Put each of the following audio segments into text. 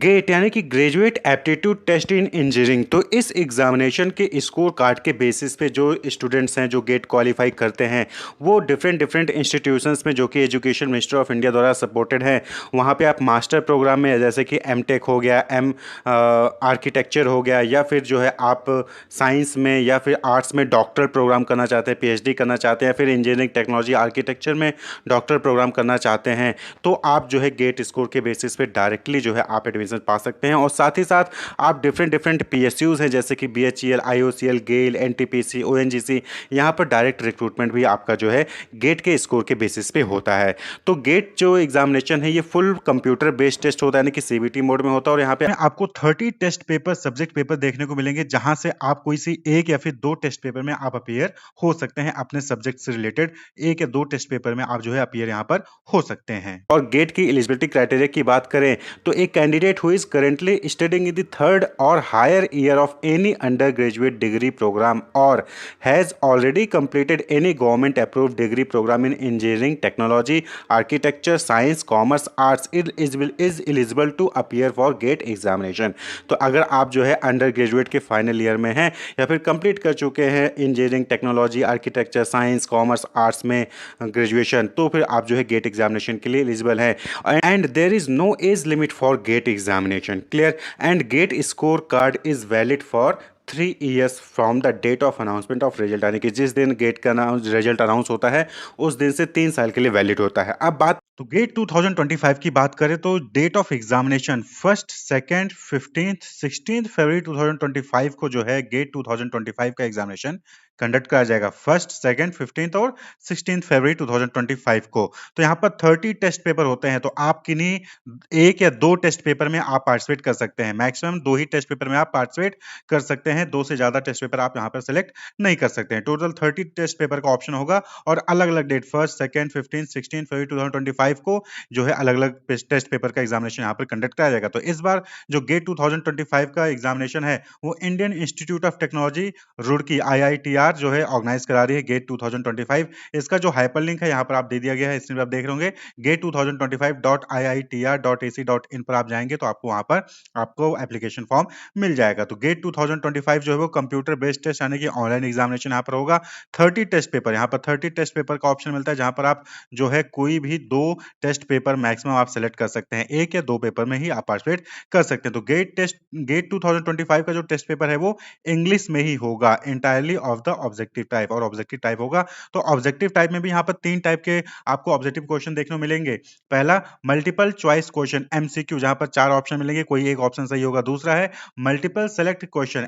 Gate यानी कि graduate aptitude test in engineering. तो इस एग्जामिनेशन के स्कोर कार्ड के बेसिस पे जो स्टूडेंट्स हैं जो गेट क्वालिफाई करते हैं वो डिफरेंट डिफरेंट इंस्टीट्यूशंस में जो कि एजुकेशन मिनिस्टर ऑफ इंडिया द्वारा सपोर्टेड हैं वहाँ पे आप मास्टर प्रोग्राम में जैसे कि एम टेक हो गया, एम आर्किटेक्चर हो गया, या फिर जो है आप साइंस में या फिर आर्ट्स में डॉक्टर प्रोग्राम करना चाहते हैं, पीएचडी करना चाहते हैं, फिर इंजीनियरिंग टेक्नोलॉजी आर्किटेक्चर में डॉक्टर प्रोग्राम करना चाहते हैं, तो आप जो है गेट स्कोर के बेसिस पे डायरेक्टली जो है आप एडमिशन पा सकते हैं। और साथ ही साथ आप डिफरेंट डिफरेंट पीएसयूज हैं जैसे कि बीएचईएल, आईओसीएल, गेल, एनटीपीसी, ओएनजीसी, यहाँ पर डायरेक्ट रिक्रूटमेंट भी आपका जो है गेट के स्कोर के बेसिस पे होता है। तो गेट जो एग्जामिनेशन है ये फुल कंप्यूटर बेस्ड टेस्ट होता है यानी कि सीबीटी मोड में होता है। और यहाँ पे आपको 30 टेस्ट पेपर, सब्जेक्ट पेपर देखने को मिलेंगे जहां से आप कोई सी एक या फिर दो टेस्ट पेपर में आप अपीयर हो सकते हैं अपने सब्जेक्ट से रिलेटेड। एक या दो टेस्ट पेपर में आप जो है अपीयर यहाँ पर हो सकते हैं। और गेट की एलिजिबिलिटी क्राइटेरिया की बात करें तो एक candidate who is currently studying in the third or higher year of any undergraduate degree programme or has already completed any government approved degree programme in engineering, technology, architecture, science, commerce, arts is eligible to appear for GATE examination. तो अगर आप जो है undergraduate के final year में हैं या फिर कंप्लीट कर चुके हैं engineering, technology, architecture, science, commerce, arts में ग्रेजुएशन, तो फिर आप जो है गेट एग्जामिनेशन के लिए एलिजिबल हैं। And there is no age limit for GATE examination, clear. And GATE score card is valid for 3 years from the date of announcement of result, यानी कि जिस दिन गेट का रिजल्ट अनाउंस होता है उस दिन से 3 साल के लिए वैलिड होता है। अब बात तो गेट 2025 की बात करें तो date of examination 1st, 2nd, 15th, 16th फरवरी 2025 को जो है गेट 2025 का एग्जामिनेशन कंडक्ट करा जाएगा। 1st, 2nd, 15th और 16th फरवरी 2025 को। तो यहाँ पर 30 टेस्ट पेपर होते हैं, तो आप किन्हीं एक या दो टेस्ट पेपर में आप पार्टिसिपेट कर सकते हैं। मैक्सिमम दो ही टेस्ट पेपर में आप पार्टिसिपेट कर सकते हैं, दो से ज्यादा टेस्ट पेपर आप यहाँ पर सिलेक्ट नहीं कर सकते हैं। टोटल 30 टेस्ट पेपर का ऑप्शन होगा और अलग अलग date 1st, 2nd, 15th, 16th फरवरी 2025 को जो है अलग अलग टेस्ट पेपर का एग्जामिनेशन यहाँ पर कंडक्ट कराया जाएगा। तो इस बार जो गेट 2025 का एग्जामिनेशन है वो Indian institute of technology Roorkee IITR जो है ऑर्गेनाइज करा रही है गेट 2025। इसका जो हाइपर लिंक है यहाँ पर आप दे दिया गया है, इसमें आप देख रहे होंगे gate2025.iitr.ac.in पर आप जाएंगे तो आपको वहां पर आपको एप्लीकेशन फॉर्म मिल जाएगा। तो गेट 2025 जो है वो कंप्यूटर बेस्ड टेस्ट यानी कि ऑनलाइन एग्जामिनेशन यहाँ पर होगा। 30 टेस्ट पेपर, यहाँ पर 30 टेस्ट पेपर का ऑप्शन मिलता है जहां पर आप जो है कोई भी दो टेस्ट पेपर मैक्सिमम आप सेलेक्ट कर सकते हैं, एक या दो पेपर में ही आप पार्टिसिपेट कर सकते हैं। तो गेट 2025 का जो टेस्ट पेपर है वो इंग्लिश में ही होगा, entirely of the objective type, और ऑब्जेक्टिव टाइप होगा। तो ऑब्जेक्टिव टाइप में भी यहाँ पर 3 टाइप के आपको ऑब्जेक्टिव क्वेश्चन देखने को मिलेंगे। पहला मल्टीपल चॉइस क्वेश्चन MCQ, जहां पर 4 ऑप्शन मिलेंगे, कोई एक ऑप्शन सही होगा। दूसरा है मल्टीपल सेलेक्ट क्वेश्चन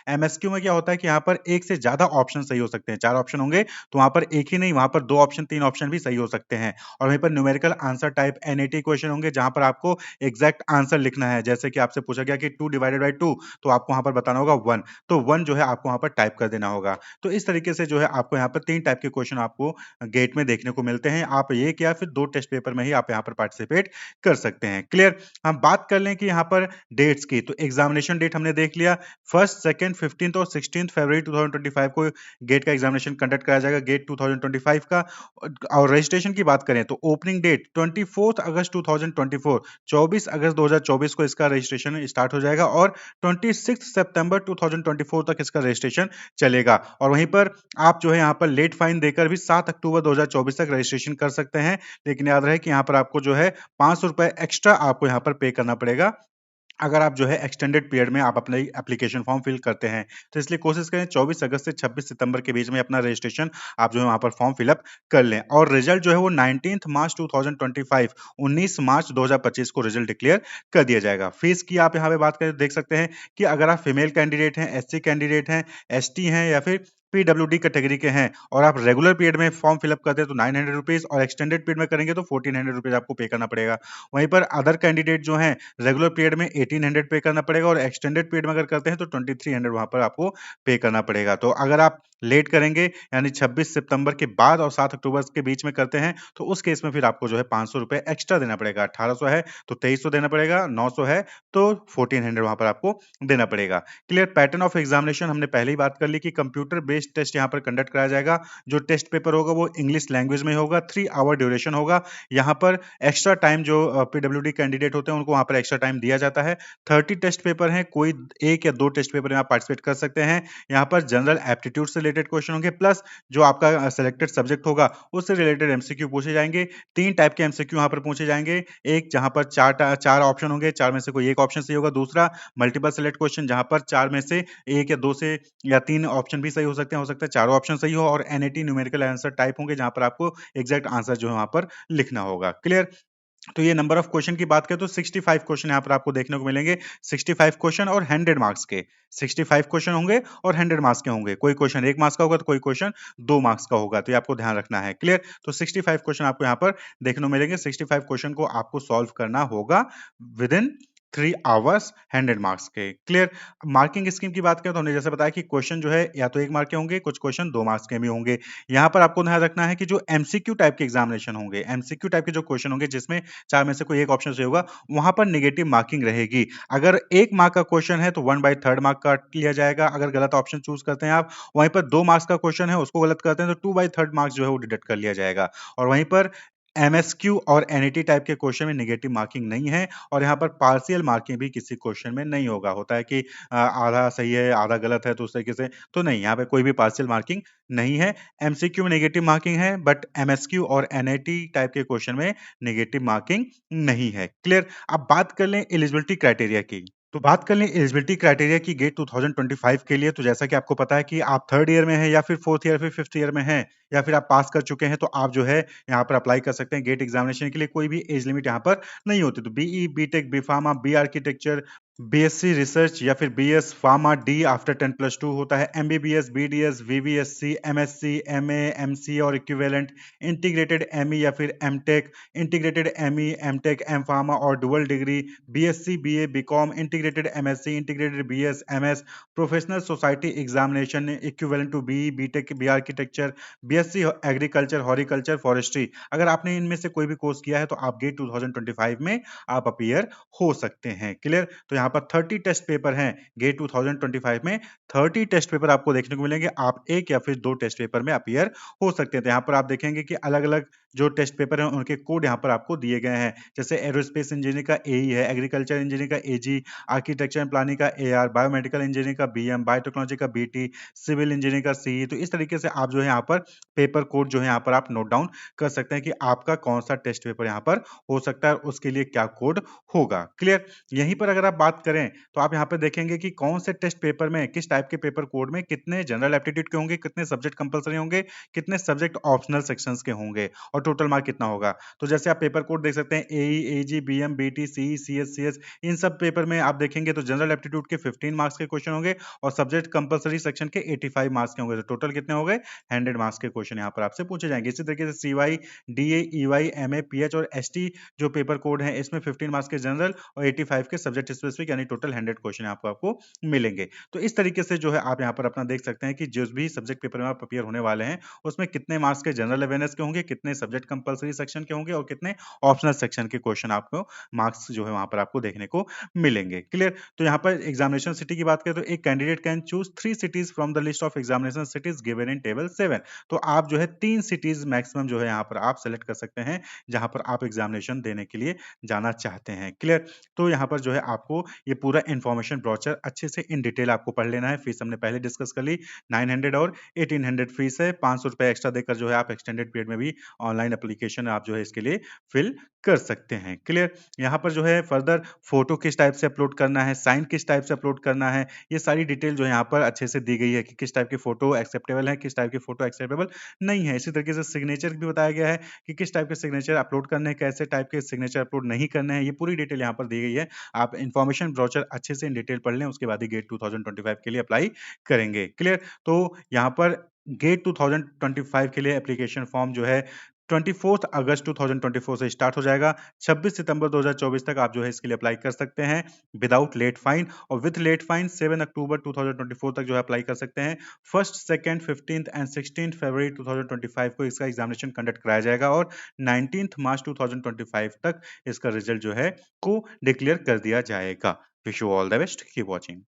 MSQ में क्या होता है कि यहाँ पर एक से ज्यादा ऑप्शन सही हो सकते हैं, 4 ऑप्शन होंगे तो वहां पर एक ही नहीं, वहां पर 2 ऑप्शन 3 ऑप्शन भी सही हो सकते हैं। और वहीं पर numerical answer type NAT question होंगे जहां पर आपको एग्जैक्ट आंसर लिखना है। जैसे कि आपसे पूछा गया कि 2 डिवाइडेड बाई 2, तो आपको वहां पर बताना होगा 1, तो 1 जो है आपको वहां पर टाइप कर देना होगा। तो इस तरीके से जो है आपको यहाँ पर 3 टाइप के क्वेश्चन आपको गेट में देखने को मिलते हैं। आप एक या फिर दो टेस्ट पेपर में ही आप यहाँ पर पार्टिसिपेट कर सकते हैं। क्लियर। हम बात कर लें कि यहाँ पर डेट्स की, तो एग्जामिनेशन डेट हमने देख लिया, 1st, 2nd, 15th और 16th फरवरी 2025 को गेट का एग्जामिनेशन कंडक्ट कराया जाएगा गेट 2025 का। और रजिस्ट्रेशन की बात करें तो ओपनिंग डेट 24 अगस्त 2024, 24 अगस्त 2024 को इसका रजिस्ट्रेशन स्टार्ट हो जाएगा और 26 सितंबर 2024 तक इसका रजिस्ट्रेशन चलेगा। और वहीं पर आप जो है यहाँ पर लेट फाइन देकर भी 7 अक्टूबर 2024 तक रजिस्ट्रेशन कर सकते हैं, लेकिन याद रहे कि यहाँ पर आपको जो है 500 रुपए एक्स्ट्रा आपको यहाँ पर पे करना पड़ेगा अगर आप जो है एक्सटेंडेड पीरियड में आप अपना एप्लीकेशन फॉर्म फिल करते हैं। तो इसलिए कोशिश करें 24 अगस्त से 26 सितंबर के बीच में अपना रजिस्ट्रेशन आप जो है वहां पर फॉर्म फिलअप कर लें। और रिजल्ट जो है वो 19 मार्च 2025, 19 मार्च 2025 को रिजल्ट डिक्लेयर कर दिया जाएगा। फीस की आप यहाँ पे बात करें तो देख सकते हैं कि अगर आप फीमेल कैंडिडेट हैं, SC कैंडिडेट हैं, ST हैं या फिर PWD कैटेगरी के हैं और आप रेगुलर पीरियड में फॉर्म फिलअप करते हैं तो 900 रुपीज, और एक्सटेंडेड पीरियड में करेंगे तो 1400 रुपीज आपको पे करना पड़ेगा। वहीं पर अदर कैंडिडेट जो हैं रेगुलर पीरियड में 1800 पे करना पड़ेगा और एक्सटेंडेड पीरियड में अगर करते हैं तो 2300 वहां पर आपको पे करना पड़ेगा। तो अगर आप लेट करेंगे यानी 26 सितंबर के बाद और 7 अक्टूबर के बीच में करते हैं, तो उस केस में फिर आपको जो है ₹500 एक्स्ट्रा देना पड़ेगा। 1800 है तो 2300 देना पड़ेगा, 900 है तो 1400 वहाँ पर आपको देना पड़ेगा। क्लियर? पैटर्न ऑफ एग्जामिनेशन हमने पहले ही बात कर ली कि कंप्यूटर बेस्ड टेस्ट यहाँ पर कंडक्ट कराया जाएगा। जो टेस्ट पेपर होगा वो इंग्लिश लैंग्वेज में होगा, 3 आवर ड्यूरेशन होगा। यहाँ पर एक्स्ट्रा टाइम जो पीडब्ल्यूडी कैंडिडेट होते हैं उनको वहाँ पर एक्स्ट्रा टाइम दिया जाता है। 30 टेस्ट पेपर हैं, कोई 1 या 2 टेस्ट पेपर में आप पार्टिसिपेट कर सकते हैं। यहाँ पर जनरल एप्टीट्यूड से रिलेटेड क्वेश्चन होंगे, प्लस जो आपका सिलेक्टेड सब्जेक्ट होगा उससे रिलेटेड एमसीक्यू पूछे जाएंगे। 3 टाइप के एमसीक्यू यहाँ पर पूछे जाएंगे। एक जहाँ पर 4 ऑप्शन होंगे, 4 में से कोई एक ऑप्शन सही होगा। दूसरा मल्टीपल सेलेक्ट क्वेश्चन जहाँ पर 4 में से 1 या 2 से या 3 ऑप्शन भी सही हो सकता है चारों ऑप्शन सही हो। और एनएटी न्यूमेरिकल आंसर टाइप होंगे जहाँ पर आपको एग्जैक्ट आंसर जो है वहाँ पर लिखना होगा। क्लियर? तो ये नंबर ऑफ क्वेश्चन की बात करें तो 65 क्वेश्चन यहाँ पर आपको देखने को मिलेंगे। 65 क्वेश्चन और 100 मार्क्स के। 65 क्वेश्चन होंगे और 100 मार्क्स के होंगे। कोई क्वेश्चन 1 मार्क्स का होगा तो कोई क्वेश्चन 2 मार्क्स का होगा। तो ये आपको ध्यान रखना है। क्लियर? तो 65 क्वेश्चन आपको यहाँ पर देखने को मिलेंगे। 65 क्वेश्चन को आपको सॉल्व करना होगा विद इन 3 आवर्स 100 मार्क्स के। क्लियर? मार्किंग स्कीम की बात करें तो हमने जैसे बताया कि क्वेश्चन जो है या तो 1 मार्क के होंगे, कुछ क्वेश्चन 2 मार्क्स के भी होंगे। यहाँ पर आपको ध्यान रखना है कि जो एमसीक्यू टाइप के एग्जामिनेशन होंगे, एमसीक्यू टाइप के जो क्वेश्चन होंगे जिसमें 4 में से कोई एक ऑप्शन सही होगा, वहां पर नेगेटिव मार्किंग रहेगी। अगर 1 मार्क का क्वेश्चन है तो 1/3 मार्क काट लिया जाएगा। अगर गलत ऑप्शन चूज करते हैं आप, वहीं पर 2 मार्क्स का क्वेश्चन है उसको गलत करते हैं तो 2/3 मार्क्स जो है वो डिडक्ट कर लिया जाएगा। और वहीं पर एमएसक्यू और एनईटी टाइप के क्वेश्चन में नेगेटिव मार्किंग नहीं है। और यहाँ पर पार्शियल मार्किंग भी किसी क्वेश्चन में नहीं होगा। होता है कि आधा सही है आधा गलत है तो उस तरीके से तो नहीं, यहाँ पे कोई भी पार्शियल मार्किंग नहीं है। एमसीक्यू में नेगेटिव मार्किंग है बट एमएसक्यू और एनआईटी टाइप के क्वेश्चन में नेगेटिव मार्किंग नहीं है। क्लियर? अब बात कर लें एलिजिबिलिटी क्राइटेरिया की। तो बात कर लें एलिजिबिलिटी क्राइटेरिया की गेट 2025 के लिए, तो जैसा कि आपको पता है कि आप थर्ड ईयर में हैं या फिर फोर्थ ईयर फिर फिफ्थ ईयर में हैं या फिर आप पास कर चुके हैं, तो आप जो है यहाँ पर अप्लाई कर सकते हैं गेट एग्जामिनेशन के लिए। कोई भी एज लिमिट यहाँ पर नहीं होती। तो BE, BTech, B pharma, B architecture, BSc research या फिर बीएस फार्मा डी आफ्टर 10+2 होता है। एमबीबीएस, बीडीएस, वीवीएससी, एमएससी, एमए, एमसी और इक्विवेलेंट, इंटीग्रेटेड एमई या फिर MTech, integrated ME, MTech, M pharma और dual degree, BSc, BA, BCom, integrated MSc, integrated BS, MS, professional society examination equivalent to B, BTech, B architecture, BSc agriculture, horticulture, forestry. अगर आपने इनमें से कोई भी course किया है तो आप गेट 2025 में आप अपीयर हो सकते हैं। क्लियर? तो यहाँ पर 30 टेस्ट पेपर हैं गेट 2025 में। 30 टेस्ट पेपर आपको देखने को मिलेंगे। आप एक या फिर 2 टेस्ट पेपर में अपीयर हो सकते हैं। तो यहाँ पर आप देखेंगे कि अलग अलग जो टेस्ट पेपर हैं उनके कोड यहाँ पर आपको दिए गए हैं। जैसे एरोस्पेस इंजीनियरिंग का एई है, एग्रीकल्चर इंजीनियरिंग का एजी, आर्किटेक्चर एंड प्लानिंग का एआर, बायोमेडिकल इंजीनियरिंग का बीएम, बायोटेक्नोलॉजी का बीटी, सिविल इंजीनियरिंग का सीई। तो इस तरीके से आप जो है यहाँ पर पेपर कोड जो है यहाँ पर आप नोट डाउन कर सकते हैं कि आपका कौन सा टेस्ट पेपर यहाँ पर हो सकता है और उसके लिए क्या कोड होगा। क्लियर? यहीं पर अगर आप बात करें तो आप यहाँ पे देखेंगे कि कौन से टेस्ट पेपर में किस टाइप के पेपर कोड में कितने जनरल एप्टीट्यूड के होंगे, कितने सब्जेक्ट कंपलसरी होंगे, कितने सब्जेक्ट ऑप्शनल सेक्शंस के होंगे और टोटल मार्क कितना होगा। तो जैसे आप पेपर कोड देख सकते हैं AE, AG, BM, BT, CE, CS, CS, इन सब पेपर में आप देखेंगे तो जनरल एप्टीट्यूड के 15 मार्क्स के क्वेश्चन होंगे और सब्जेक्ट कंपलसरी सेक्शन के 85 मार्क्स के होंगे। तो टोटल कितने हो गए? 100 मार्क्स के क्वेश्चन यहाँ पर आपसे पूछे जाएंगे। इसी तरीके से CY, DA, EY, MA, pH और एसटी जो पेपर कोड है इसमें 15 मार्क्स के जनरल और 85 के सब्जेक्ट स्पेसिफिक यानी टोटल 100 क्वेश्चन आपको मिलेंगे। तो इस तरीके से जो है आप यहाँ पर अपना देख सकते हैं कि जो भी सब्जेक्ट पेपर में आप अपियर होने वाले हैं उसमें कितने मार्क्स के जनरल अवेयरनेस के होंगे, कितने सब्जेक्ट कंपलसरी सेक्शन के होंगे और कितने ऑप्शनल सेक्शन के क्वेश्चन आपको मार्क्स जो है वहां पर आपको देखने को मिलेंगे। क्लियर? तो यहाँ पर एग्जामिनेशन सिटी की बात करें तो एक candidate can choose 3 cities from the list of examination cities given in table 7। तो आप जो है 3 सिटीज मैक्सिमम जो है यहाँ पर आप सेलेक्ट कर सकते हैं जहां पर आप एग्जामिनेशन देने के लिए जाना चाहते हैं। क्लियर? तो यहाँ पर जो है आपको ये पूरा इन्फॉर्मेशन ब्रोचर अच्छे से इन डिटेल आपको पढ़ लेना है। फीस हमने पहले डिस्कस कर ली, 900 और 1800 फीस है। 500 रुपए एक्स्ट्रा देकर जो है आप एक्सटेंडेड पीरियड में भी ऑनलाइन एप्लीकेशन आप जो है इसके लिए फिल कर सकते हैं। क्लियर? यहाँ पर जो है फर्दर फोटो किस टाइप से अपलोड करना है, साइन किस टाइप से अपलोड करना है, ये सारी डिटेल जो है यहाँ पर अच्छे से दी गई है कि किस टाइप की फोटो एक्सेप्टेबल है, किस टाइप की फोटो एक्सेप्टेबल नहीं है। इसी तरीके से सिग्नेचर भी बताया गया है कि किस टाइप के सिग्नेचर अपलोड करने हैं, कैसे टाइप के सिग्नेचर अपलोड नहीं करने हैं। ये पूरी डिटेल यहाँ पर दी गई है। आप इन्फॉर्मेशन ब्रोचर अच्छे से इन डिटेल पढ़ लें, उसके बाद ही गेट 2025 के लिए अप्लाई करेंगे। क्लियर? तो यहाँ पर गेट 2025 के लिए एप्लीकेशन फॉर्म जो है 24 अगस्त 2024 से स्टार्ट हो जाएगा। 26 सितंबर 2024 तक आप जो है इसके लिए अप्लाई कर सकते हैं विदाउट लेट फाइन, और विद लेट फाइन 7 अक्टूबर 2024 तक जो है अप्लाई कर सकते हैं। फर्स्ट, सेकंड, 15 एंड 16 फरवरी 2025 को इसका एग्जामिनेशन कंडक्ट कराया जाएगा और 19 मार्च 2025 तक इसका रिजल्ट जो है को डिक्लेयर कर दिया जाएगा। Wish you all the best, keep watching.